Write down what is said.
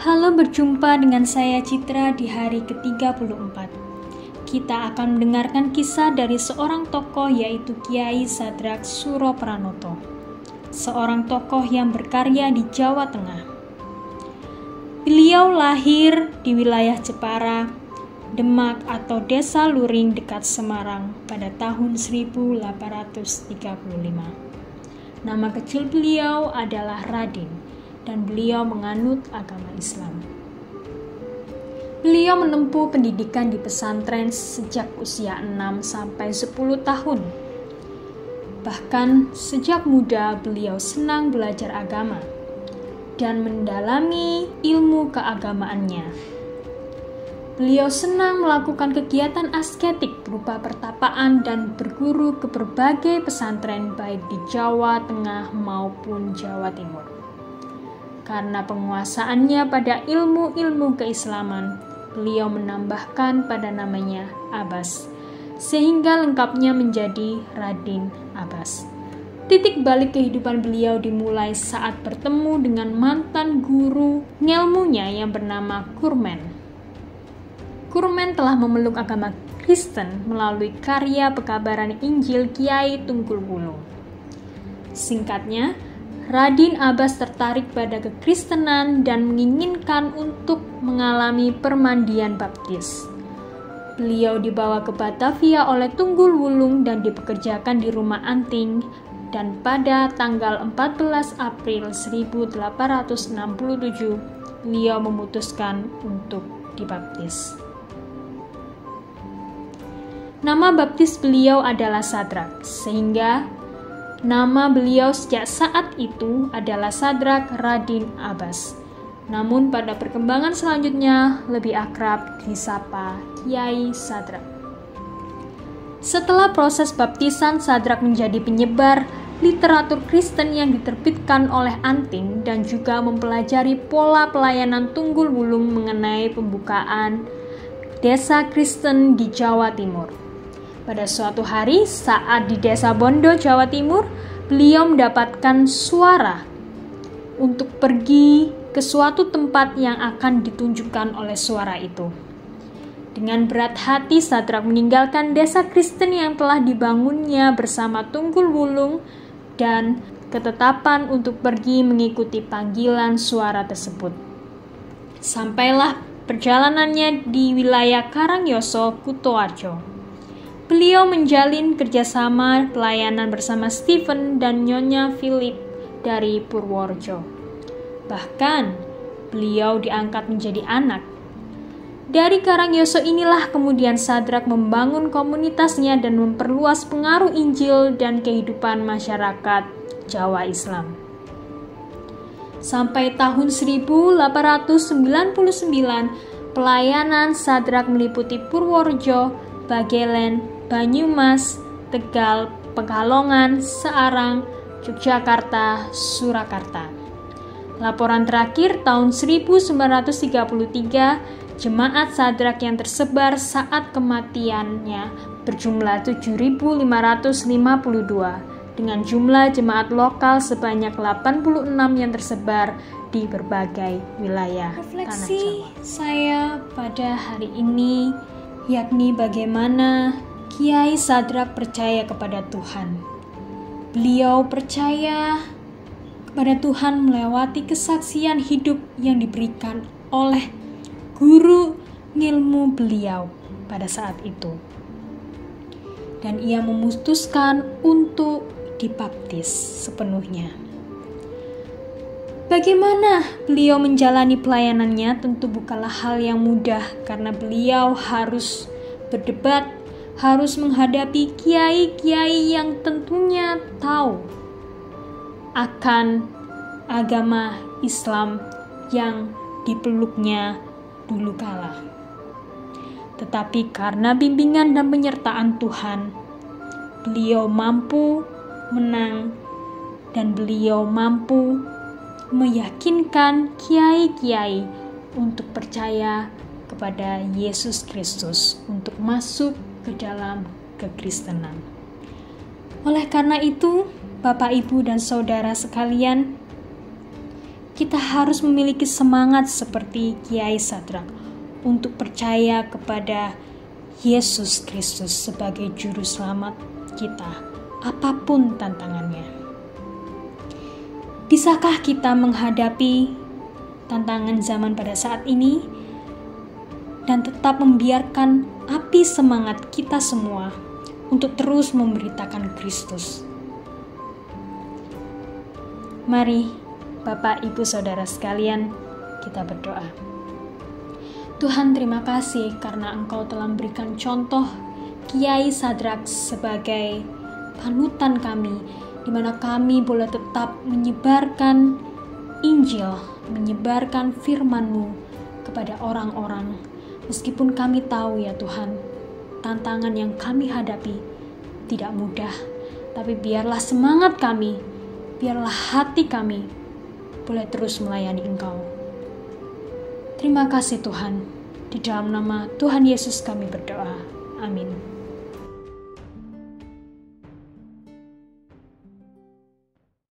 Halo, berjumpa dengan saya Citra di hari ke-34. Kita akan mendengarkan kisah dari seorang tokoh yaitu Kiai Sadrak Suropranoto, seorang tokoh yang berkarya di Jawa Tengah. Beliau lahir di wilayah Jepara, Demak atau Desa Luring dekat Semarang pada tahun 1835. Nama kecil beliau adalah Radin dan beliau menganut agama Islam. Beliau menempuh pendidikan di pesantren sejak usia 6 sampai 10 tahun. Bahkan sejak muda beliau senang belajar agama dan mendalami ilmu keagamaannya. Beliau senang melakukan kegiatan asketik berupa pertapaan dan berguru ke berbagai pesantren baik di Jawa Tengah maupun Jawa Timur. Karena penguasaannya pada ilmu-ilmu keislaman, beliau menambahkan pada namanya Abbas, sehingga lengkapnya menjadi Radin Abbas. Titik balik kehidupan beliau dimulai saat bertemu dengan mantan guru ngilmunya yang bernama Kurmen. Kurmen telah memeluk agama Kristen melalui karya pekabaran Injil Kiai Tunggul Wulung. Singkatnya, Radin Abbas tertarik pada kekristenan dan menginginkan untuk mengalami permandian baptis. Beliau dibawa ke Batavia oleh Tunggul Wulung dan dipekerjakan di rumah anting, dan pada tanggal 14 April 1867 beliau memutuskan untuk dibaptis. Nama baptis beliau adalah Sadrak, sehingga nama beliau sejak saat itu adalah Sadrak Radin Abbas. Namun pada perkembangan selanjutnya lebih akrab disapa Kiai Sadrak. Setelah proses baptisan, Sadrak menjadi penyebar literatur Kristen yang diterbitkan oleh Anting dan juga mempelajari pola pelayanan Tunggul Wulung mengenai pembukaan desa Kristen di Jawa Timur. Pada suatu hari saat di Desa Bondo, Jawa Timur, beliau mendapatkan suara untuk pergi ke suatu tempat yang akan ditunjukkan oleh suara itu. Dengan berat hati, Sadrak meninggalkan desa Kristen yang telah dibangunnya bersama Tunggul Wulung dan ketetapan untuk pergi mengikuti panggilan suara tersebut. Sampailah perjalanannya di wilayah Karangyoso, Kutoarjo. Beliau menjalin kerjasama pelayanan bersama Stephen dan Nyonya Philip dari Purworejo. Bahkan, beliau diangkat menjadi anak. Dari Karangyoso inilah kemudian Sadrak membangun komunitasnya dan memperluas pengaruh Injil dan kehidupan masyarakat Jawa Islam. Sampai tahun 1899, pelayanan Sadrak meliputi Purworejo, Bagelen, Banyumas, Tegal, Pekalongan, Searang, Yogyakarta, Surakarta. Laporan terakhir tahun 1933, jemaat Sadrak yang tersebar saat kematiannya berjumlah 7.552 dengan jumlah jemaat lokal sebanyak 86 yang tersebar di berbagai wilayah tanah Jawa. Saya pada hari ini yakni bagaimana Kiai Sadrak percaya kepada Tuhan. Beliau percaya kepada Tuhan melewati kesaksian hidup yang diberikan oleh guru ngilmu beliau pada saat itu. Dan ia memutuskan untuk dibaptis sepenuhnya. Bagaimana beliau menjalani pelayanannya tentu bukanlah hal yang mudah karena beliau harus berdebat, harus menghadapi kiai-kiai yang tentunya tahu akan agama Islam yang dipeluknya dulu kala. Tetapi karena bimbingan dan penyertaan Tuhan, beliau mampu menang dan beliau mampu meyakinkan kiai-kiai untuk percaya kepada Yesus Kristus, untuk masuk ke dalam kekristenan. Oleh karena itu, Bapak, Ibu, dan Saudara sekalian, kita harus memiliki semangat seperti Kiai Sadrak untuk percaya kepada Yesus Kristus sebagai juru selamat kita, apapun tantangannya. Bisakah kita menghadapi tantangan zaman pada saat ini dan tetap membiarkan api semangat kita semua untuk terus memberitakan Kristus? Mari Bapak, Ibu, Saudara sekalian, kita berdoa. Tuhan, terima kasih karena Engkau telah memberikan contoh Kiai Sadrak sebagai panutan kami, di mana kami boleh tetap menyebarkan Injil, menyebarkan firman-Mu kepada orang-orang. Meskipun kami tahu ya Tuhan, tantangan yang kami hadapi tidak mudah, tapi biarlah semangat kami, biarlah hati kami boleh terus melayani Engkau. Terima kasih Tuhan. Di dalam nama Tuhan Yesus kami berdoa. Amin.